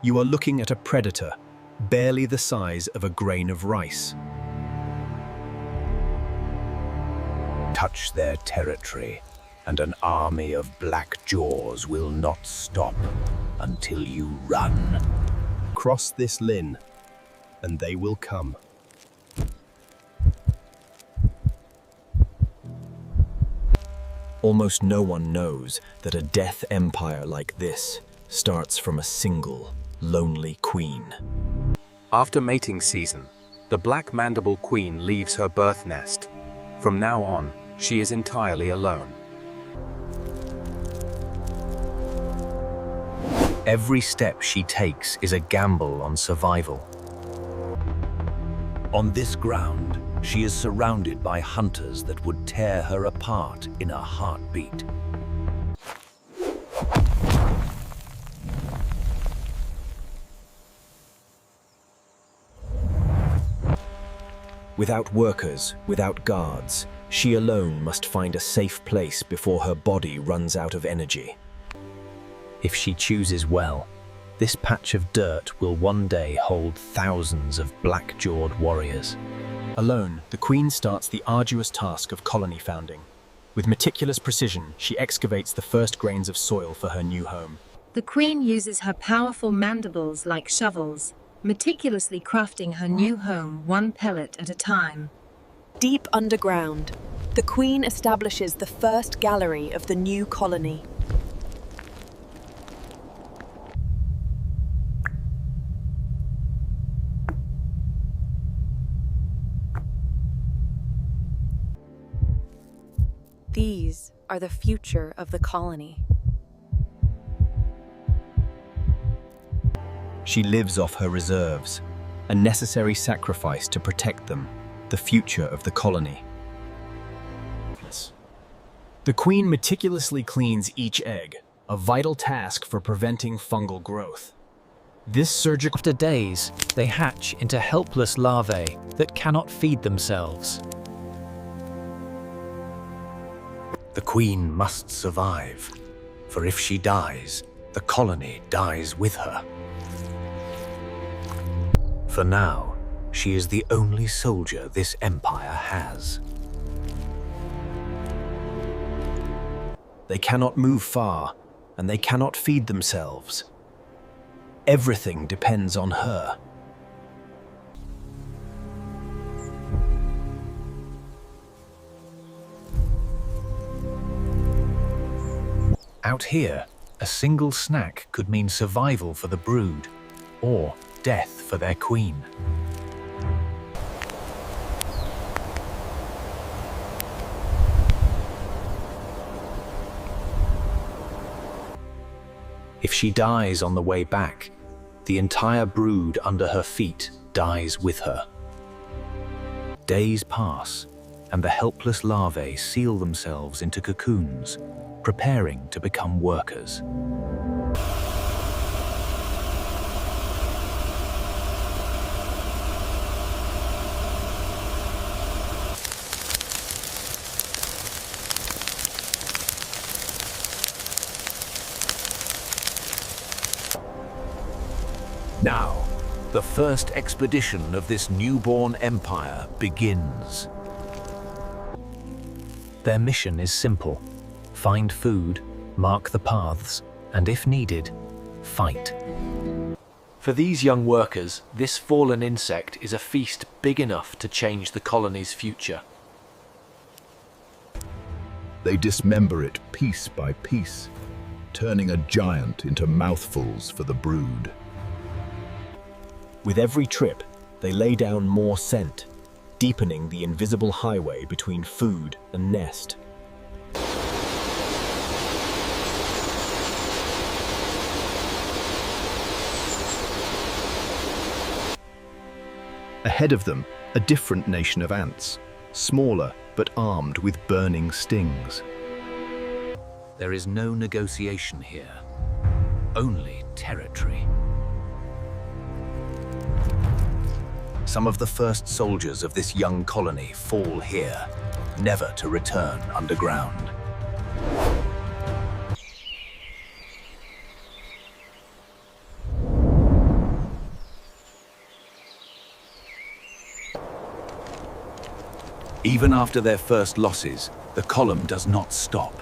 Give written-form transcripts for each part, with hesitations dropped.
You are looking at a predator, barely the size of a grain of rice. Touch their territory, and an army of black jaws will not stop until you run. Cross this linn, and they will come. Almost no one knows that a death empire like this starts from a single, lonely queen. After mating season, the Black Mandible Queen leaves her birth nest. From now on, she is entirely alone. Every step she takes is a gamble on survival. On this ground, she is surrounded by hunters that would tear her apart in a heartbeat. Without workers, without guards, she alone must find a safe place before her body runs out of energy. If she chooses well, this patch of dirt will one day hold thousands of black-jawed warriors. Alone, the queen starts the arduous task of colony founding. With meticulous precision, she excavates the first grains of soil for her new home. The queen uses her powerful mandibles like shovels, meticulously crafting her new home one pellet at a time. Deep underground, the queen establishes the first gallery of the new colony. These are the future of the colony. She lives off her reserves, a necessary sacrifice to protect them, the future of the colony. The queen meticulously cleans each egg, a vital task for preventing fungal growth. This surgical... After days, they hatch into helpless larvae that cannot feed themselves. The queen must survive, for if she dies, the colony dies with her. For now, she is the only soldier this empire has. They cannot move far, and they cannot feed themselves. Everything depends on her. Out here, a single snack could mean survival for the brood, or death for their queen. If she dies on the way back, the entire brood under her feet dies with her. Days pass, and the helpless larvae seal themselves into cocoons, preparing to become workers. Now, the first expedition of this newborn empire begins. Their mission is simple: find food, mark the paths, and if needed, fight. For these young workers, this fallen insect is a feast big enough to change the colony's future. They dismember it piece by piece, turning a giant into mouthfuls for the brood. With every trip, they lay down more scent, deepening the invisible highway between food and nest. Ahead of them, a different nation of ants, smaller but armed with burning stings. There is no negotiation here, only territory. Some of the first soldiers of this young colony fall here, never to return underground. Even after their first losses, the column does not stop.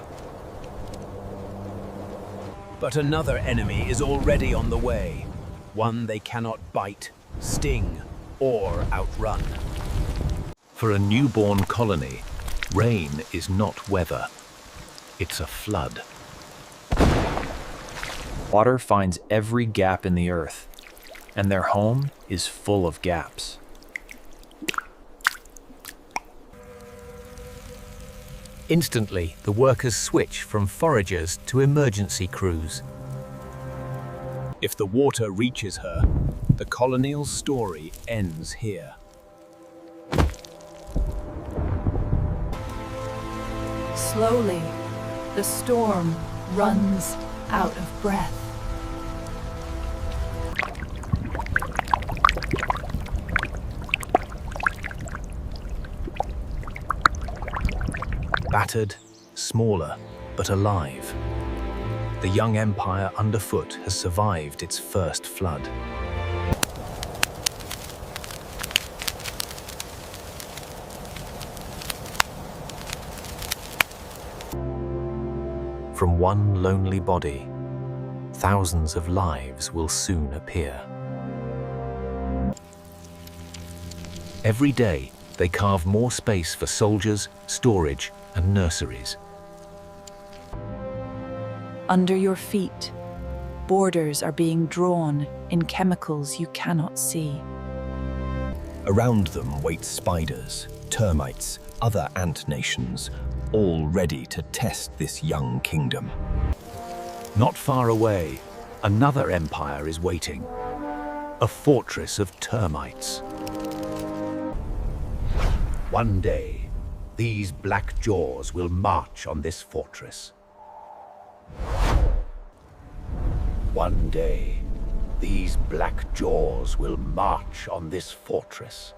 But another enemy is already on the way. One they cannot bite, sting, or outrun. For a newborn colony, rain is not weather. It's a flood. Water finds every gap in the earth, and their home is full of gaps. Instantly, the workers switch from foragers to emergency crews. If the water reaches her, the colonial story ends here. Slowly, the storm runs out of breath. Battered, smaller, but alive. The young empire underfoot has survived its first flood. From one lonely body, thousands of lives will soon appear. Every day, they carve more space for soldiers, storage, and nurseries. Under your feet, borders are being drawn in chemicals you cannot see. Around them wait spiders, termites, other ant nations, all ready to test this young kingdom. Not far away, another empire is waiting. A fortress of termites. One day, these black jaws will march on this fortress. One day, these black jaws will march on this fortress.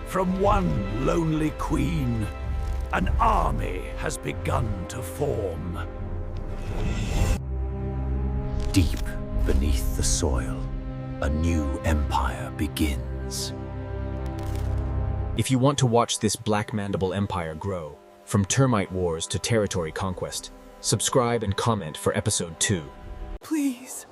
From one lonely queen, an army has begun to form. Deep beneath the soil, a new empire begins. If you want to watch this Black Mandible Empire grow, from termite wars to territory conquest, subscribe and comment for episode 2. Please,